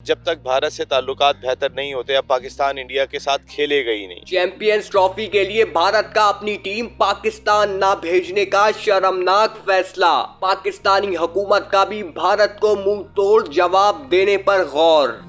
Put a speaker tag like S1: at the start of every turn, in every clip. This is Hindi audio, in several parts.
S1: जब तक भारत से ताल्लुकात बेहतर नहीं होते, अब पाकिस्तान इंडिया के साथ खेलेगा ही नहीं।
S2: चैंपियंस ट्रॉफी के लिए भारत का अपनी टीम पाकिस्तान ना भेजने का शर्मनाक फैसला। पाकिस्तानी हुकूमत का भी भारत को मुंह तोड़ जवाब देने पर गौर।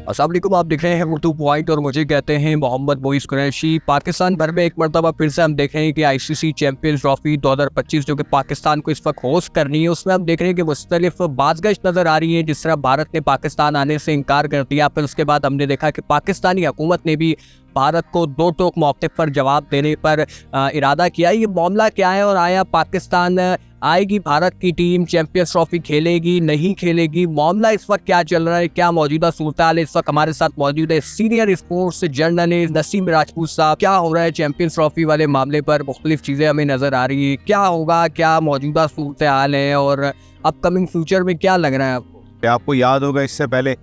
S3: अस्सलाम वालेकुम, आप देख रहे हैं उर्दू पॉइंट और मुझे कहते हैं मोहम्मद मोइस कुरैशी। पाकिस्तान भर में एक मरतबा फिर से हम देख रहे हैं कि आईसीसी चैंपियंस ट्रॉफी 2025 जो कि पाकिस्तान को इस वक्त होस्ट करनी है, उसमें हम देख रहे हैं कि मुख्तलिफ बाज़गश नज़र आ रही है। जिस तरह भारत ने पाकिस्तान आने से इनकार कर दिया, फिर उसके बाद हमने देखा कि पाकिस्तानी हुकूमत ने भी भारत को दो टोक मौके पर जवाब देने पर इरादा किया। ये मामला क्या है और आया पाकिस्तान आएगी, भारत की टीम चैंपियंस ट्रॉफी खेलेगी नहीं खेलेगी, मामला इस वक्त क्या चल रहा है, क्या मौजूदा सूरत हाल है। इस वक्त हमारे साथ मौजूद है senior sports journalist Naseem Rajput साहब। क्या हो रहा है चैंपियंस ट्रॉफी वाले मामले पर, मुख्तलिफ चीज़ें हमें नज़र आ रही है, क्या होगा, क्या मौजूदा सूरत हाल है और अपकमिंग फ्यूचर में क्या लग रहा है आपको?
S1: आपको याद होगा, इससे पहले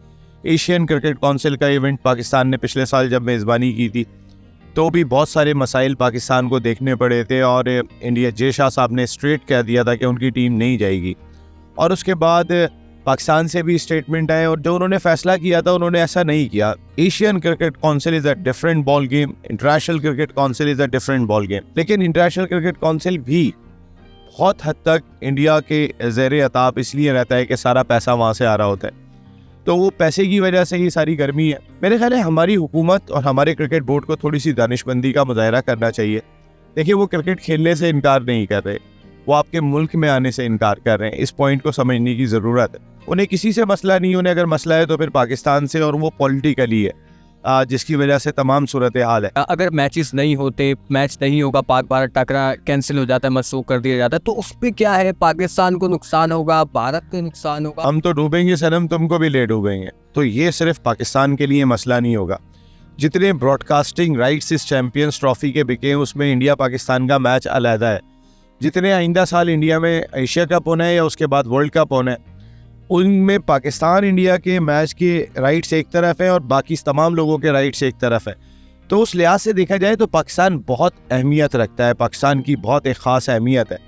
S1: एशियन क्रिकेट काउंसिल का इवेंट पाकिस्तान ने पिछले साल जब मेज़बानी की थी, तो भी बहुत सारे मसाइल पाकिस्तान को देखने पड़े थे और इंडिया जे शाह साहब ने स्ट्रेट कह दिया था कि उनकी टीम नहीं जाएगी। और उसके बाद पाकिस्तान से भी स्टेटमेंट आए और जो उन्होंने फैसला किया था उन्होंने ऐसा नहीं किया। Asian cricket council is a different ball game, international cricket council is a different ball game. लेकिन इंटरनेशनल क्रिकेट काउंसिल भी बहुत हद तक इंडिया के ज़ेर अताब इसलिए रहता है कि सारा पैसा वहाँ से आ रहा होता है, तो वो पैसे की वजह से ही सारी गर्मी है। मेरे ख्याल है हमारी हुकूमत और हमारे क्रिकेट बोर्ड को थोड़ी सी दानिशमंदी का मुजाहरा करना चाहिए। देखिए, वो क्रिकेट खेलने से इनकार नहीं कर रहे, वो आपके मुल्क में आने से इनकार कर रहे हैं। इस पॉइंट को समझने की ज़रूरत है। उन्हें किसी से मसला नहीं, उन्हें अगर मसला है तो फिर पाकिस्तान से, और वो पॉलिटिकली है, जिसकी वजह से तमाम सूरत हाल है।
S3: अगर मैचेस नहीं होते, मैच नहीं होगा, पाक भारत टकरा कैंसिल हो जाता है, मनसूख कर दिया जाता है, तो उस पर क्या है? पाकिस्तान को नुकसान होगा, भारत को नुकसान होगा।
S1: हम तो डूबेंगे सनम, तुमको भी ले डूबेंगे। तो ये सिर्फ पाकिस्तान के लिए मसला नहीं होगा। जितने ब्रॉडकास्टिंग राइट्स इस चैंपियंस ट्रॉफी के बिके हैं, उसमें इंडिया पाकिस्तान का मैच अलहदा है। जितने आइंदा साल इंडिया में एशिया कप होना है या उसके बाद वर्ल्ड कप होना है, उनमें पाकिस्तान इंडिया के मैच के राइट्स एक तरफ है और बाकी तमाम लोगों के राइट्स एक तरफ है। तो उस लिहाज से देखा जाए तो पाकिस्तान बहुत अहमियत रखता है, पाकिस्तान की बहुत एक ख़ास अहमियत है।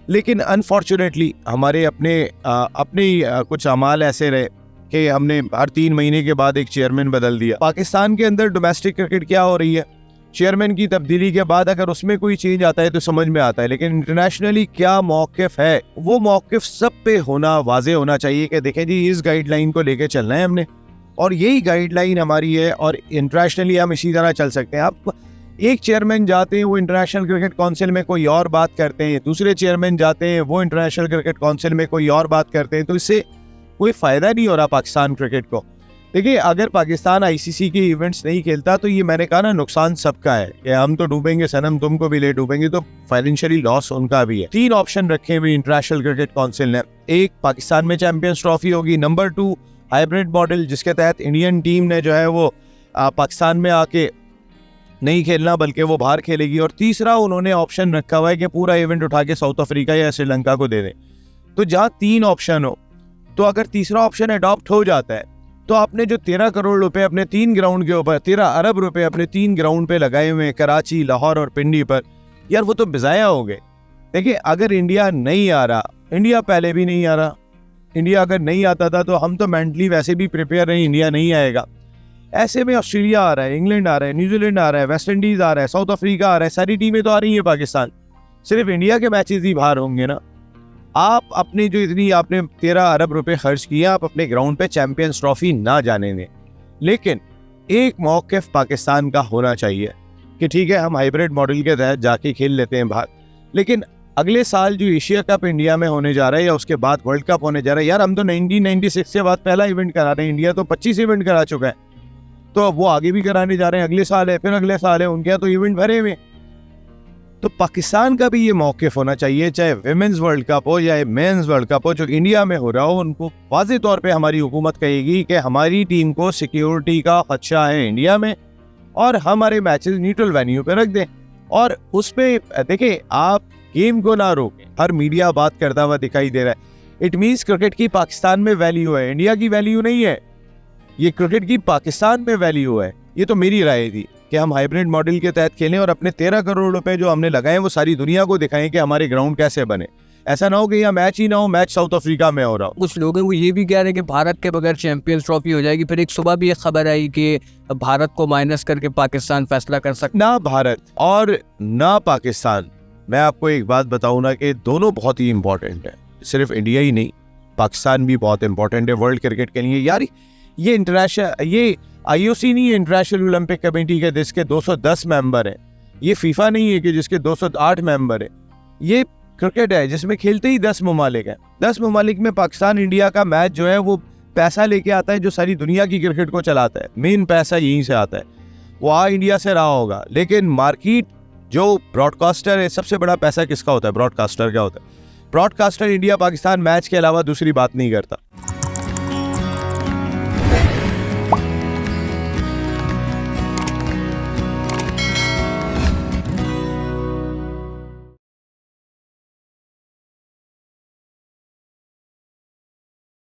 S1: लेकिन अनफॉर्चुनेटली हमारे अपने कुछ अमाल ऐसे रहे कि हमने हर 3 महीने के बाद एक चेयरमैन बदल दिया। पाकिस्तान के अंदर डोमेस्टिक क्रिकेट क्या हो रही है, चेयरमैन की तब्दीली के बाद अगर उसमें कोई चेंज आता है तो समझ में आता है, लेकिन इंटरनेशनली क्या मौक़िफ़ है, वो मौक़िफ़ सब पे होना, वाज़े होना चाहिए कि देखें जी, इस गाइडलाइन को लेके चलना है हमने और यही गाइडलाइन हमारी है और इंटरनेशनली हम इसी तरह चल सकते हैं। आप एक चेयरमैन जाते हैं, वो इंटरनेशनल क्रिकेट काउंसिल में कोई और बात करते हैं, दूसरे चेयरमैन जाते हैं, वो इंटरनेशनल क्रिकेट काउंसिल में कोई और बात करते हैं, तो इससे कोई फ़ायदा नहीं हो रहा पाकिस्तान क्रिकेट को। देखिए, अगर पाकिस्तान आईसीसी के इवेंट्स नहीं खेलता तो ये मैंने कहा ना, नुकसान सबका है कि हम तो डूबेंगे सनम, तुमको भी ले डूबेंगे, तो फाइनेंशियली लॉस उनका भी है। 3 ऑप्शन रखे हुए इंटरनेशनल क्रिकेट काउंसिल ने। एक, पाकिस्तान में चैंपियंस ट्रॉफी होगी। नंबर 2, हाइब्रिड मॉडल, जिसके तहत इंडियन टीम ने जो है वो पाकिस्तान में आके नहीं खेलना बल्कि वो बाहर खेलेगी। और तीसरा, उन्होंने ऑप्शन रखा हुआ है कि पूरा इवेंट उठा के साउथ अफ्रीका या श्रीलंका को दे दें। तो जहाँ 3 ऑप्शन हो, तो अगर तीसरा ऑप्शन अडॉप्ट हो जाता है तो आपने जो 13 करोड़ रुपए अपने 3 ग्राउंड के ऊपर, 13 अरब रुपए अपने 3 ग्राउंड पे लगाए हुए हैं, कराची, लाहौर और पिंडी पर, यार वो तो बेजाया हो गए। देखिए, अगर इंडिया नहीं आ रहा, इंडिया पहले भी नहीं आ रहा, इंडिया अगर नहीं आता था तो हम तो मेंटली वैसे भी प्रिपेयर रहे, इंडिया नहीं आएगा। ऐसे में ऑस्ट्रेलिया आ रहा है, इंग्लैंड आ रहा है, न्यूजीलैंड आ रहा है, वेस्ट इंडीज़ आ रहा है, साउथ अफ्रीका आ रहा है, सारी टीमें तो आ रही हैं पाकिस्तान। सिर्फ इंडिया के मैचेस ही बाहर होंगे ना। आप अपनी जो इतनी आपने 13 अरब रुपए खर्च किया, आप अपने ग्राउंड पे चैंपियंस ट्रॉफी ना जाने दें। लेकिन एक मौक़िफ़ पाकिस्तान का होना चाहिए कि ठीक है, हम हाइब्रिड मॉडल के तहत जाके खेल लेते हैं बाहर, लेकिन अगले साल जो एशिया कप इंडिया में होने जा रहा है या उसके बाद वर्ल्ड कप होने जा रहा है, यार हम तो 1996 के बाद पहला इवेंट करा रहे हैं। इंडिया तो 25 इवेंट करा चुका है, तो अब वो आगे भी कराने जा रहे हैं। अगले साल है, फिर अगले साल है, उनके यहाँ तो इवेंट भरे हुए। तो पाकिस्तान का भी ये मौक़िफ़ होना चाहिए, चाहे विमेंस वर्ल्ड कप हो या मेंस वर्ल्ड कप हो, जो इंडिया में हो रहा हो, उनको वाज़ेह तौर पे हमारी हुकूमत कहेगी कि हमारी टीम को सिक्योरिटी का खदशा है इंडिया में और हमारे मैचेस न्यूट्रल वेन्यू पे रख दें। और उसमें देखिए, आप गेम को ना रोकें। हर मीडिया बात करता हुआ दिखाई दे रहा है। इट मीन्स क्रिकेट की पाकिस्तान में वैल्यू है, इंडिया की वैल्यू नहीं है। ये क्रिकेट की पाकिस्तान में वैल्यू है। ये तो मेरी राय थी कि हम हाइब्रिड मॉडल के तहत खेलें और अपने 13 करोड़ रुपए जो हमने लगाए वो सारी दुनिया को दिखाएं कि हमारे ग्राउंड कैसे बने। ऐसा ना हो कि यहाँ मैच ही ना हो, मैच साउथ अफ्रीका में हो रहा हो।
S3: कुछ लोग हैं वो ये भी कह रहे हैं कि भारत के बगैर चैंपियंस ट्रॉफी हो जाएगी। फिर एक सुबह भी एक खबर आई कि भारत को माइनस करके पाकिस्तान फैसला कर सकता।
S1: ना भारत और ना पाकिस्तान, मैं आपको एक बात बताऊं ना कि दोनों बहुत ही इंपॉर्टेंट है। सिर्फ इंडिया ही नहीं, पाकिस्तान भी बहुत इंपॉर्टेंट है वर्ल्ड क्रिकेट के लिए। यार ये इंटरनेशनल, ये IOC नहीं है, इंटरनेशनल ओलंपिक कमेटी के जिसके 210 मेंबर हैं। ये फीफा नहीं है कि जिसके 208 मेंबर है। ये क्रिकेट है जिसमें खेलते ही 10 ममालिक हैं। 10 ममालिक में पाकिस्तान इंडिया का मैच जो है वो पैसा लेके आता है, जो सारी दुनिया की क्रिकेट को चलाता है। मेन पैसा यहीं से आता है, वो इंडिया से रहा होगा। लेकिन मार्केट जो ब्रॉडकास्टर है, सबसे बड़ा पैसा किसका होता है? ब्रॉडकास्टर का होता है। ब्रॉडकास्टर इंडिया पाकिस्तान मैच के अलावा दूसरी बात नहीं करता।